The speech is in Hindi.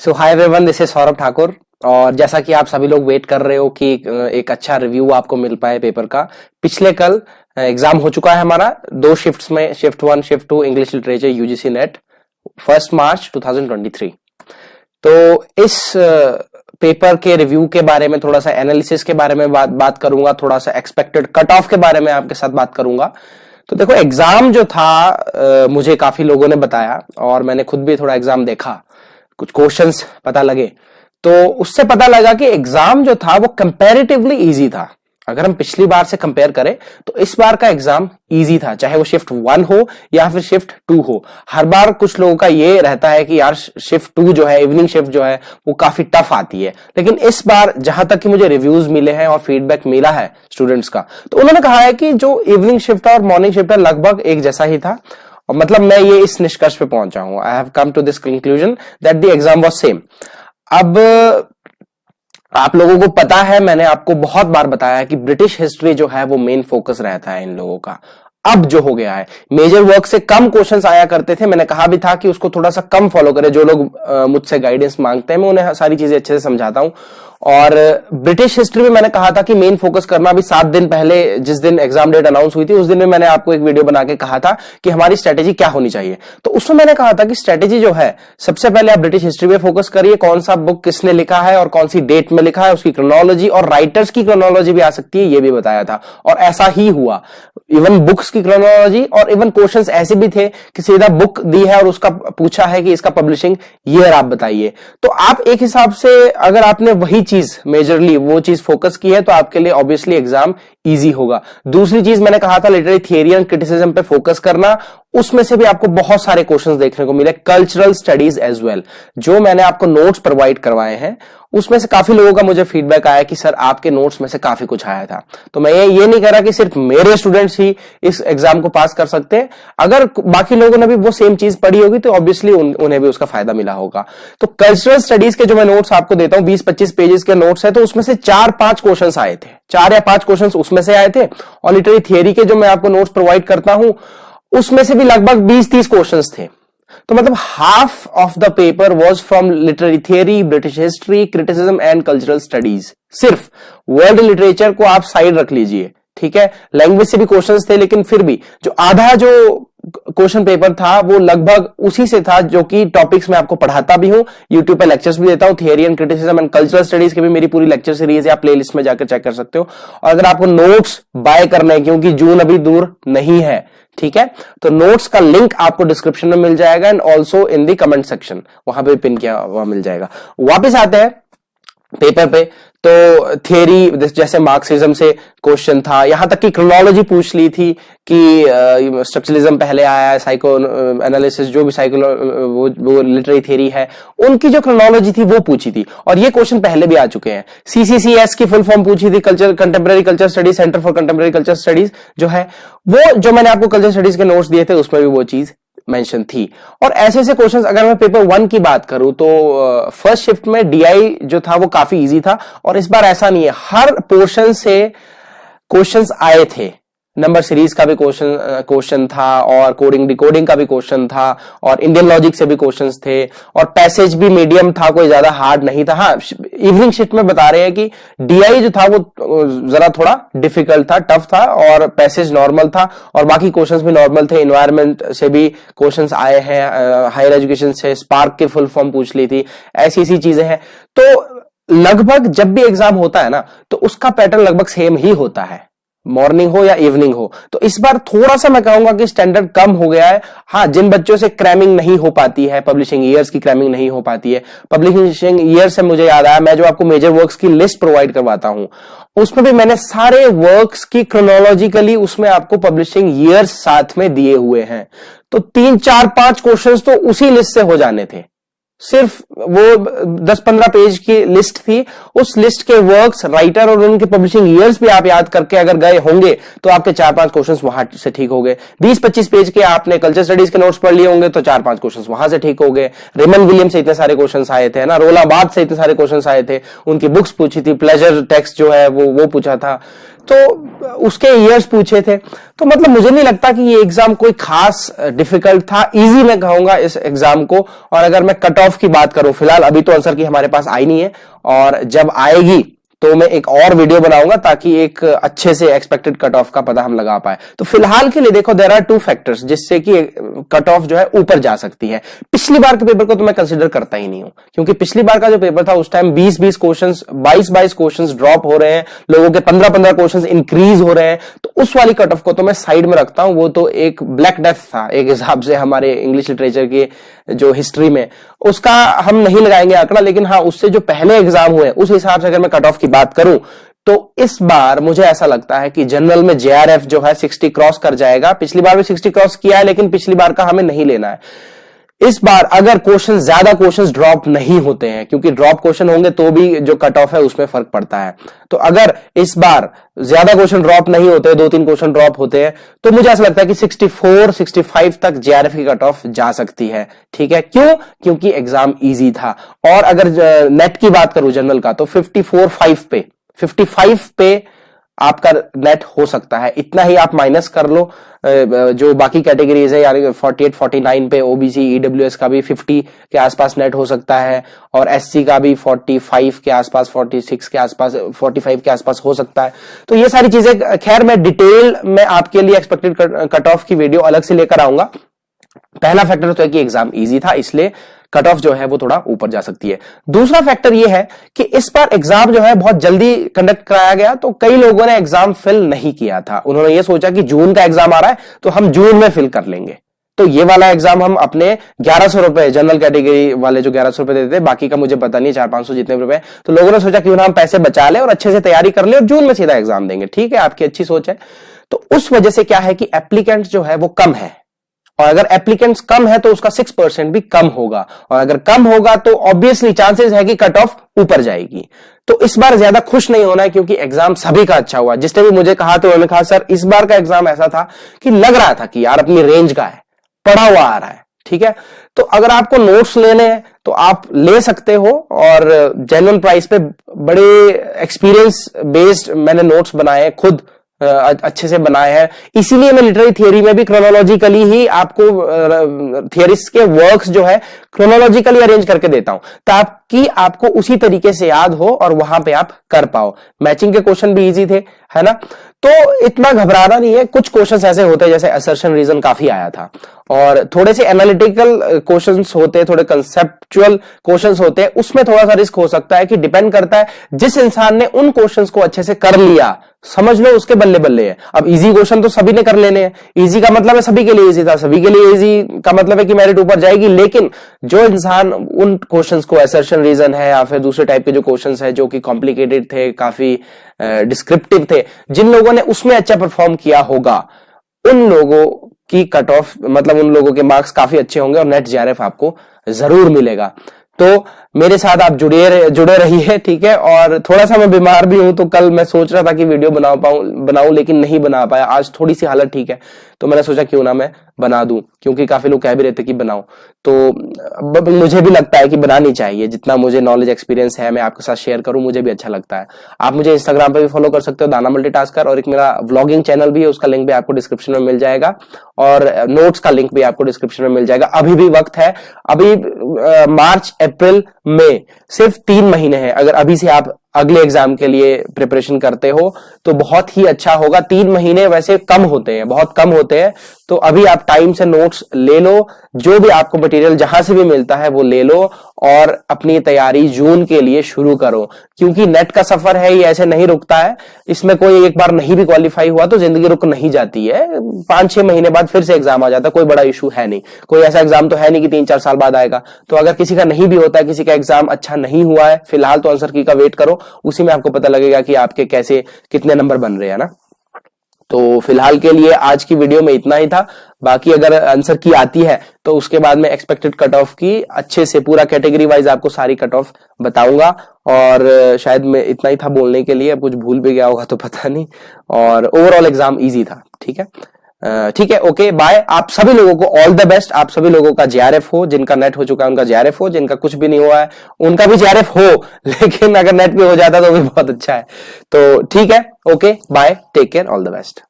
So hi everyone, this is Saurabh Thakur. और जैसा कि आप सभी लोग वेट कर रहे हो कि एक अच्छा रिव्यू आपको मिल पाए पेपर का, पिछले कल एग्जाम हो चुका है हमारा 2 शिफ्ट्स में, shift 1 shift 2 English literature UGC net 1 मार्च 2023। तो इस पेपर के रिव्यू के बारे में, थोड़ा सा एनालिसिस के बारे में बात करूंगा, थोड़ा सा एक्सपेक्टेड कट ऑफ के बारे में आपके साथ बात करूंगा। तो देखो, एग्जाम जो था मुझे काफी लोगों ने बताया और मैंने खुद भी थोड़ा एग्जाम देखा, कुछ क्वेश्चंस पता लगे, तो उससे पता लगा कि एग्जाम जो था वो कंपैरेटिवली इजी था। अगर हम पिछली बार से कंपेयर करें तो इस बार का एग्जाम इजी था, चाहे वो शिफ्ट 1 हो या फिर शिफ्ट 2 हो। हर बार कुछ लोगों का ये रहता है कि यार शिफ्ट 2 जो है, इवनिंग शिफ्ट जो है, वो काफी टफ आती है, लेकिन इस बार जहां तक कि मुझे रिव्यूज मिले हैं और फीडबैक मिला है स्टूडेंट्स का, तो उन्होंने कहा है कि जो इवनिंग शिफ्ट और मॉर्निंग शिफ्ट लगभग एक जैसा ही था। मतलब मैं ये इस निष्कर्ष पे पहुंचा हूं, I have come to this conclusion that the exam was same. अब आप लोगों को पता है, मैंने आपको बहुत बार बताया है कि ब्रिटिश हिस्ट्री जो है वो मेन फोकस रहता है इन लोगों का। अब जो हो गया है, मेजर वर्क से कम क्वेश्चंस आया करते थे, मैंने कहा भी था कि उसको थोड़ा सा कम फॉलो करें। जो लोग मुझसे गाइडेंस मांगते हैं, मैं उन्हें सारी चीजें अच्छे से समझाता हूं। और ब्रिटिश हिस्ट्री में मैंने कहा था कि मेन फोकस करना, भी 7 दिन पहले जिस दिन एग्जाम डेट अनाउंस हुई थी उस दिन में मैंने आपको एक वीडियो बना के कहा था कि हमारी स्ट्रेटेजी क्या होनी चाहिए। तो उसमें मैंने कहा था कि स्ट्रेटेजी जो है, सबसे पहले आप ब्रिटिश हिस्ट्री पे फोकस करिए, कौन सा बुक किसने लिखा है और कौन सी डेट में लिखा है, उसकी क्रोनोलॉजी और राइटर्स की क्रोनोलॉजी भी आ सकती है, ये भी बताया था। और ऐसा ही हुआ, इवन बुक्स की क्रोनोलॉजी और इवन क्वेश्चंस ऐसे भी थे कि सीधा बुक दी है और उसका पूछा है कि इसका पब्लिशिंग ईयर आप बताइए। तो आप एक हिसाब से, अगर आपने वही चीज मेजरली वो चीज फोकस की है, तो आपके लिए ऑब्वियसली एग्जाम इजी होगा। दूसरी चीज मैंने कहा था लिटरेरी थियरी एंड क्रिटिसिज्म पे फोकस करना, उसमें से भी आपको बहुत सारे क्वेश्चंस देखने को मिले। कल्चरल स्टडीज एज वेल, जो मैंने आपको नोट्स प्रोवाइड करवाए हैं, उसमें से काफी लोगों का मुझे फीडबैक आया कि सर आपके नोट्स में से काफी कुछ आया था। तो मैं ये नहीं कह रहा कि सिर्फ मेरे स्टूडेंट्स ही इस एग्जाम को पास कर सकते हैं, अगर बाकी लोगों ने भी वो सेम चीज पढ़ी होगी तो ऑब्वियसली उन्हें भी उसका फायदा मिला होगा। तो कल्चरल स्टडीज के जो मैं नोट्स आपको देता हूं, 20-25 पेजेस के नोट्स है, तो उसमें से 4-5 क्वेश्चन आए थे, 4 या 5 क्वेश्चन उसमें से आए थे। और लिटरेरी थियरी के जो मैं आपको नोट्स प्रोवाइड करता हूं, उसमें से भी लगभग 20-30 क्वेश्चंस थे। तो मतलब half of the paper was from literary theory, British history, criticism and cultural studies. सिर्फ वर्ल्ड लिटरेचर को आप साइड रख लीजिए, ठीक है। लैंग्वेज से भी क्वेश्चंस थे, लेकिन फिर भी जो आधा जो क्वेश्चन पेपर था वो लगभग उसी से था जो कि टॉपिक्स में आपको पढ़ाता भी हूं, यूट्यूब पे लेक्चर्स भी देता हूं। Theory and criticism and cultural studies के भी मेरी पूरी लेक्चर सीरीज है, आप प्लेलिस्ट में जाकर चेक कर सकते हो। और अगर आपको नोट्स बाय करना है, क्योंकि जून अभी दूर नहीं है, ठीक है, तो नोट्स का लिंक आपको डिस्क्रिप्शन में मिल जाएगा and also in the comment section, वहां पे पिन किया हुआ मिल जाएगा। वापिस आते हैं पेपर पे। तो थियरी जैसे मार्क्सिज्म से क्वेश्चन था, यहां तक कि क्रोनोलॉजी पूछ ली थी कि स्ट्रक्चरलिज्म पहले आया है, साइको एनालिसिस जो भी वो लिटरेरी थियरी है, उनकी जो क्रोनोलॉजी थी वो पूछी थी। और ये क्वेश्चन पहले भी आ चुके हैं। सीसीसीएस की फुल फॉर्म पूछी थी, culture contemporary culture studies, centre for contemporary culture studies जो है, वो जो मैंने आपको कल्चर स्टडीज के नोट्स दिए थे उसमें भी वो चीज मेंशन थी। और ऐसे ऐसे क्वेश्चंस, अगर मैं पेपर 1 की बात करूं तो फर्स्ट शिफ्ट में डीआई जो था वो काफी इजी था, और इस बार ऐसा नहीं है, हर पोर्शन से क्वेश्चंस आए थे। नंबर सीरीज का भी क्वेश्चन था, और कोडिंग डिकोडिंग का भी क्वेश्चन था, और इंडियन लॉजिक से भी क्वेश्चंस थे, और पैसेज भी मीडियम था, कोई ज्यादा हार्ड नहीं था। हाँ, इवनिंग शिफ्ट में बता रहे हैं कि डीआई जो था वो जरा थोड़ा डिफिकल्ट था, टफ था, और पैसेज नॉर्मल था, और बाकी क्वेश्चंस भी नॉर्मल थे। इन्वायरमेंट से भी क्वेश्चंस आए हैं, हायर एजुकेशन से स्पार्क की फुल फॉर्म पूछ ली थी, ऐसी चीजें हैं। तो लगभग जब भी एग्जाम होता है ना, तो उसका पैटर्न लगभग सेम ही होता है, मॉर्निंग हो या इवनिंग हो। तो इस बार थोड़ा सा मैं कहूंगा कि स्टैंडर्ड कम हो गया है। हाँ, जिन बच्चों से क्रैमिंग नहीं हो पाती है, पब्लिशिंग ईयर्स की क्रैमिंग नहीं हो पाती है, पब्लिशिंग ईयर से मुझे याद आया, मैं जो आपको मेजर वर्क्स की लिस्ट प्रोवाइड करवाता हूं, उसमें भी मैंने सारे वर्क्स की क्रोनोलॉजिकली उसमें आपको पब्लिशिंग ईयर्स साथ में दिए हुए हैं। तो 3-4-5 क्वेश्चंस तो उसी लिस्ट से हो जाने थे। सिर्फ वो 10-15 पेज की लिस्ट थी, उस लिस्ट के वर्क्स, राइटर और उनके पब्लिशिंग ईयर्स भी आप याद करके अगर गए होंगे तो आपके 4-5 क्वेश्चंस वहां से ठीक हो गए। 20-25 पेज के आपने कल्चर स्टडीज के नोट्स पढ़ लिए होंगे तो 4-5 क्वेश्चंस वहां से ठीक हो गए। रेमन विलियम से इतने सारे क्वेश्चंस आए थे ना, रोलाबाद से इतने सारे क्वेश्चंस आए थे, उनकी बुक्स पूछी थी, प्लेजर टेक्स्ट जो है वो पूछा था। तो उसके ईयर्स पूछे थे। तो मतलब मुझे नहीं लगता कि ये एग्जाम कोई खास डिफिकल्ट था, इजी मैं कहूंगा इस एग्जाम को। और अगर मैं कट ऑफ की बात करूं, फिलहाल अभी तो आंसर की हमारे पास आई नहीं है, और जब आएगी तो मैं एक और वीडियो बनाऊंगा ताकि एक अच्छे से एक्सपेक्टेड कट ऑफ का पता हम लगा पाए। तो फिलहाल के लिए देखो, देयर आर टू फैक्टर्स जिससे कि कट ऑफ जो है ऊपर जा सकती है। पिछली बार के पेपर को तो मैं कंसीडर करता ही नहीं हूं, क्योंकि पिछली बार का जो पेपर था उस टाइम 20-20 क्वेश्चंस, 22-22 क्वेश्चंस ड्रॉप हो रहे हैं, लोगों के 15-15 क्वेश्चंस इंक्रीज हो रहे हैं। तो उस वाली कट ऑफ को तो मैं साइड में रखता हूं, वो तो एक ब्लैक डेथ था एक हिसाब से हमारे इंग्लिश लिटरेचर की जो हिस्ट्री में, उसका हम नहीं लगाएंगे आंकड़ा। लेकिन हाँ, उससे जो पहले एग्जाम हुए उस हिसाब से अगर मैं कट ऑफ की बात करूं, तो इस बार मुझे ऐसा लगता है कि जनरल में जेआरएफ जो है 60 क्रॉस कर जाएगा। पिछली बार भी 60 क्रॉस किया है, लेकिन पिछली बार का हमें नहीं लेना है। इस बार अगर ज्यादा क्वेश्चंस ड्रॉप नहीं होते हैं, क्योंकि ड्रॉप क्वेश्चन होंगे तो भी जो कट ऑफ है उसमें फर्क पड़ता है, तो अगर इस बार ज्यादा क्वेश्चन ड्रॉप नहीं होते, 2-3 क्वेश्चन ड्रॉप होते हैं, तो मुझे ऐसा लगता है कि 64-65 तक जेआरएफ की कट ऑफ जा सकती है। ठीक है, क्यों? क्योंकि एग्जाम इजी था। और अगर नेट की बात करूं जनरल का, तो 55 पे आपका नेट हो सकता है। इतना ही आप माइनस कर लो, जो बाकी कैटेगरीज है यानी 48-49 पे ओबीसी ईडब्ल्यूएस का भी 50 के आसपास नेट हो सकता है, और एससी का भी 45 के आसपास, 46 के आसपास, 45 के आसपास हो सकता है। तो ये सारी चीजें खैर मैं डिटेल में आपके लिए एक्सपेक्टेड कट ऑफ की वीडियो अलग से लेकर आऊंगा। पहला फैक्टर तो है कि एग्जाम इजी था, इसलिए कट ऑफ जो है वो थोड़ा ऊपर जा सकती है। दूसरा फैक्टर ये है कि इस बार एग्जाम जो है बहुत जल्दी कंडक्ट कराया गया, तो कई लोगों ने एग्जाम फिल नहीं किया था। उन्होंने ये सोचा कि जून का एग्जाम आ रहा है तो हम जून में फिल कर लेंगे, तो ये वाला एग्जाम हम अपने 1100 रुपए, जनरल कैटेगरी वाले जो 1100 रुपए देते थे, बाकी का मुझे पता नहीं 400-500 जितने रुपए, तो लोगों ने सोचा क्यों ना हम पैसे बचा लें और अच्छे से तैयारी कर ले और जून में सीधा एग्जाम देंगे। ठीक है, आपकी अच्छी सोच है। तो उस वजह से क्या है कि एप्लीकेंट जो है वो कम है, और अगर एप्लीकेंट्स कम है तो उसका 6% भी कम होगा, और अगर कम होगा तो ऑब्वियसली चांसेस है कि कट ऑफ ऊपर जाएगी। तो इस बार ज्यादा खुश नहीं होना है, क्योंकि एग्जाम सभी का अच्छा हुआ। जिसने भी मुझे कहा तो उन्होंने कहा सर इस बार का एग्जाम ऐसा था कि लग रहा था कि यार अपनी रेंज का है, पढ़ा हुआ आ रहा है। ठीक है, तो अगर आपको नोट्स लेने हैं तो आप ले सकते हो, और जेन्युइन प्राइस पे बड़े एक्सपीरियंस बेस्ड मैंने नोट्स बनाए हैं, खुद अच्छे से बनाए हैं। इसीलिए मैं लिटरेरी थियरी में भी क्रोनोलॉजिकली ही आपको थियरिस्ट के वर्क्स जो है क्रोनोलॉजिकली अरेंज करके देता हूं, ताकि आपको उसी तरीके से याद हो और वहां पे आप कर पाओ। मैचिंग के क्वेश्चन भी इजी थे, है ना, तो इतना घबराना नहीं है। कुछ क्वेश्चंस ऐसे होते हैं, जैसे असर्शन रीजन काफी आया था, और थोड़े से एनालिटिकल क्वेश्चंस होते हैं, थोड़े कंसेप्चुअल क्वेश्चंस होते हैं, उसमें थोड़ा सा रिस्क हो सकता है कि डिपेंड करता है जिस इंसान ने उन क्वेश्चंस को अच्छे से कर लिया, समझ लो उसके बल्ले बल्ले है। अब इजी क्वेश्चन तो सभी ने कर लेने हैं, इजी का मतलब है सभी के लिए इजी था, सभी के लिए इजी का मतलब है कि मेरिट ऊपर जाएगी। लेकिन जो इंसान उन क्वेश्चंस को, असर्शन रीजन है या फिर दूसरे टाइप के जो क्वेश्चंस है जो कि कॉम्प्लिकेटेड थे, काफी डिस्क्रिप्टिव थे, जिन लोगों ने उसमें अच्छा परफॉर्म किया होगा, उन लोगों की कट ऑफ, मतलब उन लोगों के मार्क्स काफी अच्छे होंगे और नेट जेआरएफ आपको जरूर मिलेगा। तो मेरे साथ आप जुड़े रहिए, ठीक है। और थोड़ा सा मैं बीमार भी हूं, तो कल मैं सोच रहा था कि वीडियो बनाऊं लेकिन नहीं बना पाया। आज थोड़ी सी हालत ठीक है, तो मैंने सोचा क्यों ना मैं बना दूं, क्योंकि काफी लोग कह भी रहते कि बनाओ, तो मुझे भी लगता है कि बनानी चाहिए। जितना मुझे नॉलेज एक्सपीरियंस है मैं आपके साथ शेयर करूं, मुझे भी अच्छा लगता है। आप मुझे इंस्टाग्राम पे भी फॉलो कर सकते हो, दाना मल्टीटास्कर, और एक मेरा व्लॉगिंग चैनल भी है, उसका लिंक भी आपको डिस्क्रिप्शन में मिल जाएगा, और नोट्स का लिंक भी आपको डिस्क्रिप्शन में मिल जाएगा। अभी भी वक्त है, अभी मार्च, अप्रैल, मई, सिर्फ 3 महीने हैं। अगर अभी से आप अगले एग्जाम के लिए प्रिपरेशन करते हो तो बहुत ही अच्छा होगा। 3 महीने वैसे कम होते हैं, बहुत कम होते हैं, तो अभी आप टाइम से नोट्स ले लो, जो भी आपको मटेरियल जहां से भी मिलता है वो ले लो, और अपनी तैयारी जून के लिए शुरू करो। क्योंकि नेट का सफर है, ये ऐसे नहीं रुकता है। इसमें कोई एक बार नहीं भी क्वालिफाई हुआ तो जिंदगी रुक नहीं जाती है, 5-6 महीने बाद फिर से एग्जाम आ जाता है, कोई बड़ा इशू है नहीं। कोई ऐसा एग्जाम तो है नहीं कि 3-4 साल बाद आएगा। तो अगर किसी का नहीं भी होता है, किसी का एग्जाम अच्छा नहीं हुआ है फिलहाल, तो आंसर की का वेट करो, उसी में आपको पता लगेगा कि आपके कैसे कितने नंबर बन रहे हैं ना। तो फिलहाल के लिए आज की वीडियो में इतना ही था। बाकी अगर आंसर की आती है तो उसके बाद में एक्सपेक्टेड कट ऑफ की अच्छे से पूरा कैटेगरी वाइज आपको सारी कट ऑफ बताऊंगा। और शायद मैं इतना ही था बोलने के लिए, अब कुछ भूल भी गया होगा तो पता नहीं। और ओवरऑल एग्जाम इजी था, ठीक है। ठीक है, ओके बाय। आप सभी लोगों को ऑल द बेस्ट। आप सभी लोगों का जेआरएफ हो, जिनका नेट हो चुका है उनका जेआरएफ हो, जिनका कुछ भी नहीं हुआ है उनका भी जेआरएफ हो, लेकिन अगर नेट पे हो जाता तो भी बहुत अच्छा है। तो ठीक है, okay bye, take care, all the best.